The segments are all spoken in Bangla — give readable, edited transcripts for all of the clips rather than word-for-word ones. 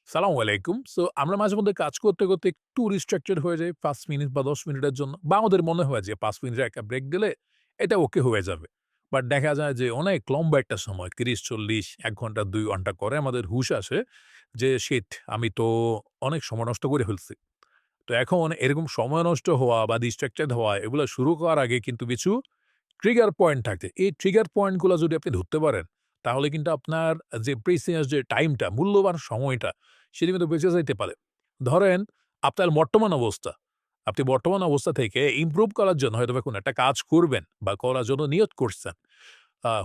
সালামু আলাইকুম। সো আমরা মাঝে-মধ্যে কাজ করতে একটু ডিস্ট্রাক্টেড হয়ে যাই ৫ মিনিট বা ১০ মিনিটের জন্য। বা আমাদের মনে হয় যে ৫ মিনিটের একটা ব্রেক দিলে এটা ওকে হয়ে যাবে। বাট দেখা যায় যে অনেক লম্বা একটা সময় ৩০-৪০, ১ ঘন্টা ২ ঘন্টা করে আমাদের হুঁশ আসে যে শিট আমি তো অনেক সময় নষ্ট করে ফেলছি। তো এখন এরকম সময় নষ্ট হওয়া বা ডিস্ট্রাক্টেড হওয়া এগুলা শুরু করার আগে কিন্তু কিছু ট্রিগার পয়েন্ট থাকে। এই ট্রিগার পয়েন্ট গুলা যদি আপনি ধরতে পারেন, তাহলে কিন্তু আপনার যে প্রিসিয়াস যে টাইমটা, মূল্যবান সময়টা, সেটা কিন্তু বেঁচে যাইতে পারে। ধরেন আপনার বর্তমান অবস্থা, আপনি বর্তমান অবস্থা থেকে ইমপ্রুভ করার জন্য হয়তোবা কোনো একটা কাজ করবেন বা করার জন্য নিয়ত করছেন।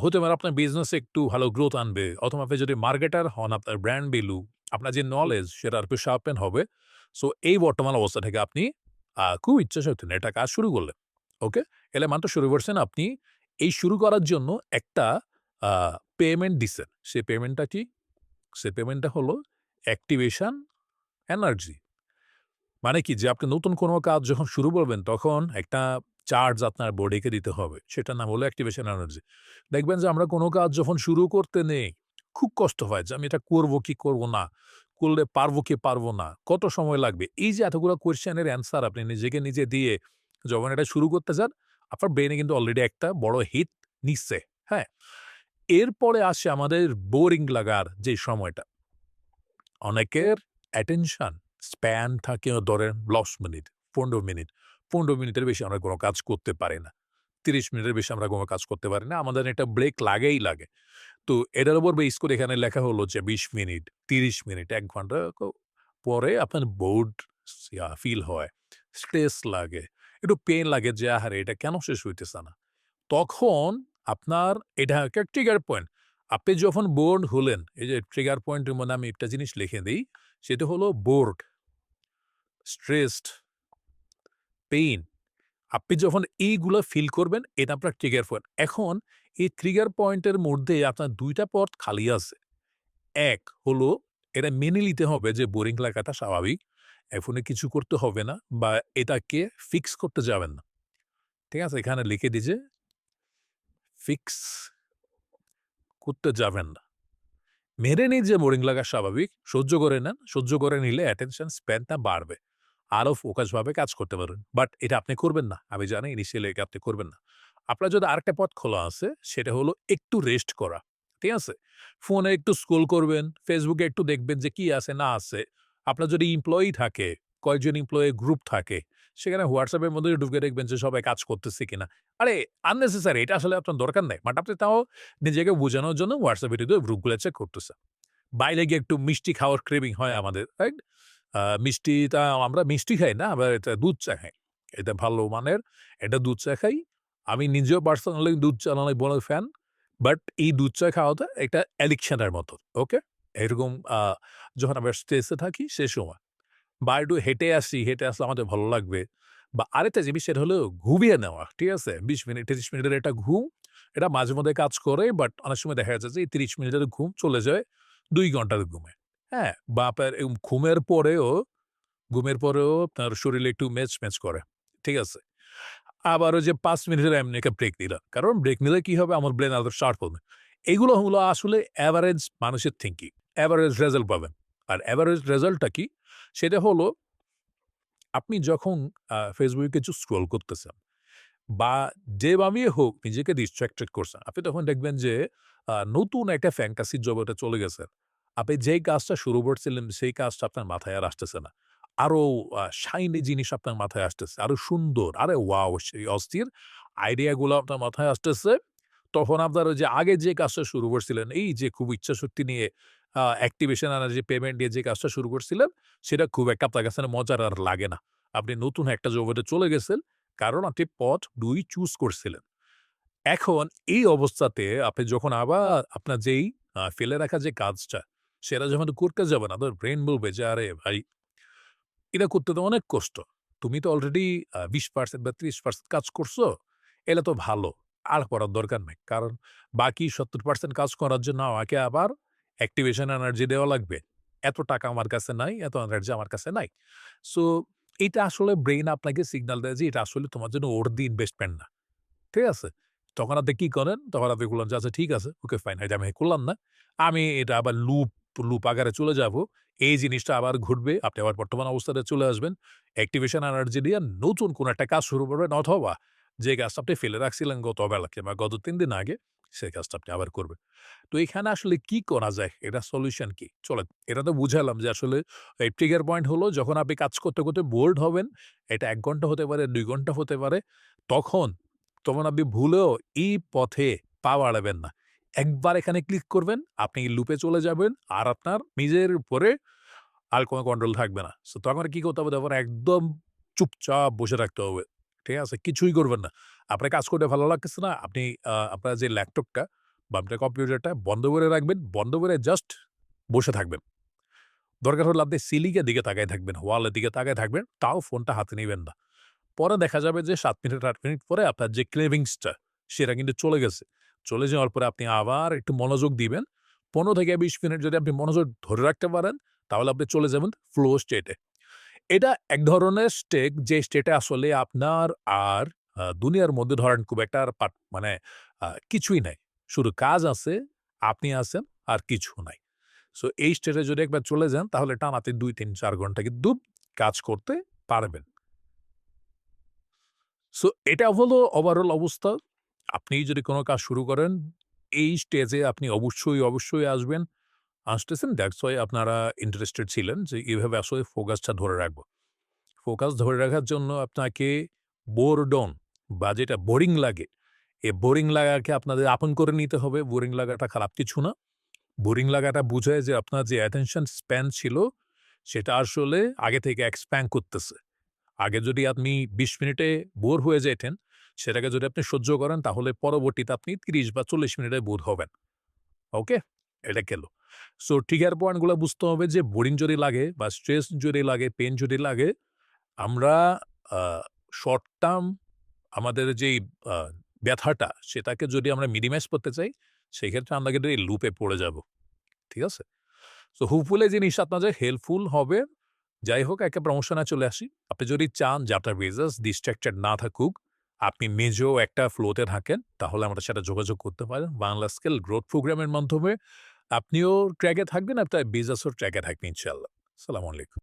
হতে পারে আপনার বিজনেসে একটু ভালো গ্রোথ আনবে অথবা আপনি যদি মার্কেটার হন, আপনার ব্র্যান্ড ভ্যালু, আপনার যে নলেজ সেটা আরেকটু শার্পেন হবে। সো এই বর্তমান অবস্থা থেকে আপনি খুব ইচ্ছাশক্তি নিয়ে একটা কাজ শুরু করলেন। ওকে? এলে মাত্র শুরু করছেন আপনি এই শুরু করার জন্য একটা আ পেমেন্ট দিছেন। সেই পেমেন্টটা কি? সেই পেমেন্টটা হলো অ্যাক্টিভেশন এনার্জি। মানে কি? যে আপনি নতুন কোনো কাজ যখন শুরু করবেন তখন একটা চার্জ আপনার বডিকে দিতে হবে। সেটার নাম হলো অ্যাক্টিভেশন এনার্জি। দেখবেন যে আমরা কোনো কাজ যখন শুরু করতে নেই, খুব কষ্ট হয় যে আমি এটা করব কি করব না? করলে পারবো কি পারবো না? কত সময় লাগবে? এই যে এতগুলো কোয়েশ্চেন এর অ্যান্সার আপনি নিজেকে নিজে দিয়ে যখন এটা শুরু করতে যান, আপনার ব্রেইনে কিন্তু অলরেডি একটা বড় হিট নিচ্ছে। হ্যাঁ? এরপরে আসে আমাদের বোরিং লাগার যে সময়টা। অনেকের অ্যাটেনশন স্প্যান থাকে ধরেন ১০ মিনিট, ১৫ মিনিট। ১৫ মিনিটের বেশি আমরা কোন কাজ করতে পারি না। ৩০ মিনিটের বেশি আমরা কোন কাজ করতে পারি না। আমাদের একটা ব্রেক লাগেই লাগে। তো এটার উপর বেস করে এখানে লেখা হলো যে ২০ মিনিট, ৩০ মিনিট, ১ ঘন্টা পরে আপনার বোর্ড ফিল হয়, স্ট্রেস লাগে, একটু পেইন লাগে যে আহারে এটা কেন শেষ হইতেছে না? তখন আপনার এটা একটা ট্রিগার পয়েন্ট। আপনি যখন বোর্ড হলেন, এই যে ট্রিগার পয়েন্টের মধ্যে আমি একটা জিনিস লিখে দেই, সেটা হলো বোর্ড, স্ট্রেসড, পেইন। আপনি যখন এইগুলা ফিল করবেন, এটা আপনার ট্রিগার পয়েন্ট। এখন এই ট্রিগার পয়েন্টের মধ্যে আপনার ২ টা পথ খালি আছে। এক হলো এটা মেনে নিতে হবে যে বোরিং লাগাটা স্বাভাবিক। এখনই কিছু করতে হবে না বা এটাকে ফিক্স করতে যাবেন না। ঠিক আছে? এখানে লিখে দিই যে ফিক্স করতে যাবেন না। মেনে নিন যে বোরিং লাগা স্বাভাবিক। সহ্য করে নেন। সহ্য করে নিলে অ্যাটেনশন স্প্যানটা বাড়বে। আরো ফোকাসভাবে কাজ করতে পারবেন। বাট এটা আপনি করবেন না। আমি জানি ইনিশিয়ালি এটা আপনি করবেন না। আপনার যদি আরেকটা পথ খোলা আছে, সেটা হলো একটু রেস্ট করা। ঠিক আছে? ফোনে একটু স্ক্রল করবেন, Facebook এ একটু দেখবেন যে কি আছে না আছে। আপনার যদি এমপ্লয়ি থাকে, কয়েকজন এমপ্লয়ি গ্রুপ থাকে, সেখানে WhatsApp এর মধ্যে ঢুকে দেখবেন যে সবাই কাজ করতেছে কিনা। আরে আননেসেসারি এটা আসলে আপনার দরকার নাই। বাট আপনি তাও নিজেকে বোঝানোর জন্য WhatsApp এ ঢুকে গ্রুপগুলো চেক করতেছেন। বাইরে গিয়ে একটু মিষ্টি খাওয়ার ক্রেভিং হয় আমাদের, রাইট? মিষ্টিটা আমরা মিষ্টি খাই না, আবার এটা দুধ চা খাই। এটা ভালো মানের, এটা দুধ চা খাই। আমি নিজেও পার্সোনালি দুধ চা অনেক বড় ফ্যান। বাট এই দুধ চা খাওয়াটা একটা অ্যাডিকশন এর মতো। ওকে? এরকম যখন আমরা স্ট্রেসে থাকি সে সময়। বা একটু হেঁটে আসি, হেঁটে আসলে আমাদের ভালো লাগবে। বা আরেকটা জিনিস সেটা হলো ঘুমিয়ে নেওয়া। ঠিক আছে? ২০ মিনিট ৩০ মিনিটের একটা ঘুম, এটা মাঝে মধ্যে কাজ করে বাট অনেক সময় দেখা যাচ্ছে যে এই ৩০ মিনিটের ঘুম চলে যায় ২ ঘন্টার ঘুমে। হ্যাঁ? বা আপনার ঘুমের পরেও আপনার শরীরে একটু ম্যাচ করে। ঠিক আছে? আবার ওই যে ৫ মিনিটের এমনি একটা ব্রেক নিলাম। কারণ ব্রেক নিলে কি হবে? আমার ব্রেইন আরো শার্প হবে। এগুলো হলো আসলে এভারেজ মানুষের থিংকিং। এভারেজ রেজাল্ট পাবেন। আর এভারেজ রেজাল্টটা কি? সেটা হলো আপনি যখন Facebook এ কিছু স্ক্রল করতেছেন বা যেভাবেই হোক নিজেকে distracted করছেন, আপনি তখন দেখবেন যে নতুন একটা ফ্যান্টাসির জগতে চলে গেছেন। আপনি যেই কাজটা শুরু করছিলেন, সেই কাজটা আপনার মাথায় আর আসতেছে না। আরো শাইনি জিনিস আপনার মাথায় আসতেছে। আরো সুন্দর, আরে ওয়াও! সেই অস্থির আইডিয়া গুলো আপনার মাথায় আসতেছে। তখন আপনার ওই যে আগে যে কাজটা শুরু করছিলেন, এই যে খুব ইচ্ছাশক্তি নিয়ে অ্যাক্টিভেশন এনার্জি পেমেন্ট দিয়ে যে কাজটা শুরু করছিলেন, সেটা খুব একটা আপনার কাছে মজার আর লাগে না। আপনি নতুন একটা জগতে চলে গেছেন। কারণ আপনি পথ ২ চুজ করছিলেন। এখন এই অবস্থাতে আপনি যখন আবার আপনার যেই ফেলে রাখা যে কাজটা, সেটা যখন করতে যাবেন, আপনার ব্রেইন বলবে যে, "আরে ভাই, এটা করতে তো অনেক কষ্ট। তুমি তো অলরেডি ২০% বা ৩০% কাজ করছো। এটা তো ভালো। আর করার দরকার নাই।" কারণ বাকি ৭০% কাজ করার জন্য আমাকে আবার অ্যাক্টিভেশন এনার্জি দেওয়া লাগবে। এত টাকা আমার কাছে নাই, এত এনার্জি আমার কাছে নাই। সো এটা আসলে ব্রেইন আপনাকে সিগনাল দেয় যে এটা আসলে তোমার জন্য worth the investment না। ঠিক আছে? তখন আপনি কি করেন? তখন আপনি বললেন যে, "আচ্ছা ঠিক আছে। Okay fine. এটা আমি করলাম না।" আমি এটা আবার লুপ লুপ আকারে চলে যাব, এই জিনিসটা আবার ঘটবে। আপনি আবার বর্তমান অবস্থাতে চলে আসবেন। অ্যাক্টিভেশন এনার্জি দিয়ে নতুন কোনো একটা কাজ শুরু করবেন অথবা যে কাজটা আপনি ফেলে রাখছিলেন গত বেলাকে বা গত ৩ দিন আগে, সেই কাজটা আপনি আবার করবেন। তো এখানে আসলে কি করা যায়? এটার সলিউশন কি? চলেন, এটা তো বুঝালাম যে আসলে এই ট্রিগার পয়েন্ট হলো যখন আপনি কাজ করতে, করতে বোরড হবেন, এটা ১ ঘন্টা হতে পারে, ২ ঘন্টা হতে পারে। তখন, তখন আপনি ভুলেও এই পথে পা বাড়াবেন না। একবার এখানে ক্লিক করবেন, আপনি লুপে চলে যাবেন আর আপনার নিজের উপরে আর কোনো কন্ট্রোল থাকবে না। সো তখন কি করতে হবে? তখন একদম চুপচাপ বসে থাকতে হবে। ঠিক আছে? কিছুই করবেন না। আপনার কাজ করতে ভালো লাগতেছে না, আপনি আপনার যে ল্যাপটপটা বা আপনার কম্পিউটারটা বন্ধ করে রাখবেন। বন্ধ করে জাস্ট বসে থাকবেন। দরকার হলে আপনি সিলিংয়ের দিকে তাকায় থাকবেন, ওয়ালের দিকে তাকায় থাকবেন। তাও ফোনটা হাতে নিবেন না। পরে দেখা যাবে যে ৭ মিনিট ৮ মিনিট পরে আপনার যে ক্রেভিংসটা সেটা কিন্তু চলে গেছে। চলে যাওয়ার পরে আপনি আবার একটু মনোযোগ দিবেন। ১৫ থেকে ২০ মিনিট যদি আপনি মনোযোগ ধরে রাখতে পারেন, তাহলে আপনি চলে যাবেন ফ্লো স্টেটে। এটা এক ধরনের স্টেট যে স্টেটে আসলে আপনার আর দুনিয়ার মধ্যে ধরেন খুব একটা আর মানে কিছুই নাই। শুধু কাজ আছে, আপনি আছেন আর কিছু নাই। সো এই স্টেটে যদি একবার চলে যান তাহলে টানাতে ২, ৩, ৪ ঘন্টা কিন্তু কাজ করতে পারবেন। সো এটা হলো ওভারঅল অবস্থা। আপনি যদি কোন কাজ শুরু করেন, এই স্টেজে আপনি অবশ্যই, অবশ্যই আসবেন। আসতেছেন দ্যাটস ওয়াই আপনারা ইন্টারেস্টেড ছিলেন যে এভাবে আসলে ফোকাসটা ধরে রাখবো। ফোকাস ধরে রাখার জন্য আপনাকে বোরডন বা যেটা বোরিং লাগে, এই বোরিং লাগাকে আপনাদের আপন করে নিতে হবে। বোরিং লাগাটা খারাপ কিছু না। বোরিং লাগাটা বুঝায় যে আপনার যে অ্যাটেনশন স্প্যান ছিল, সেটা আসলে আগে থেকে এক্সপ্যান্ড করতেছে। আগে যদি আপনি ২০ মিনিটে বোর হয়ে যেতেন, সেটাকে যদি আপনি সহ্য করেন তাহলে পরবর্তীতে আপনি ৩০ বা ৪০ মিনিটে বোর হবেন। ওকে? এটা গেল। সো ট্রিগার পয়েন্টগুলো বুঝতে হবে যে বোরিং যদি লাগে বা স্ট্রেস যদি লাগে, পেইন যদি লাগে, আমরা আ শর্ট টার্ম আমাদের যেই আ ব্যথাটা সেটাকে যদি আমরা মিনিমাইজ করতে চাই, সেক্ষেত্রে আমরা কিন্তু এই লুপে পড়ে যাব। ঠিক আছে? সো হোপফুলি জিনিসটা আপনাদের হেল্পফুল হবে। যাই হোক একটা প্রমোশনে চলে আসি। আপনি যদি চান যে আপনার বিজনেস ডিস্ট্রাক্টেড না থাকুক, আপনি নিজেও একটা ফ্লোতে থাকেন, তাহলে আমাদের সাথে যোগাযোগ করতে পারেন। বাংলা স্কেল গ্রোথ প্রোগ্রামের মাধ্যমে আপনিও ট্র্যাকে থাকবেন, আপনার বিজনেসও ট্র্যাকে থাকবে ইনশাআল্লাহ। আসসালামু আলাইকুম।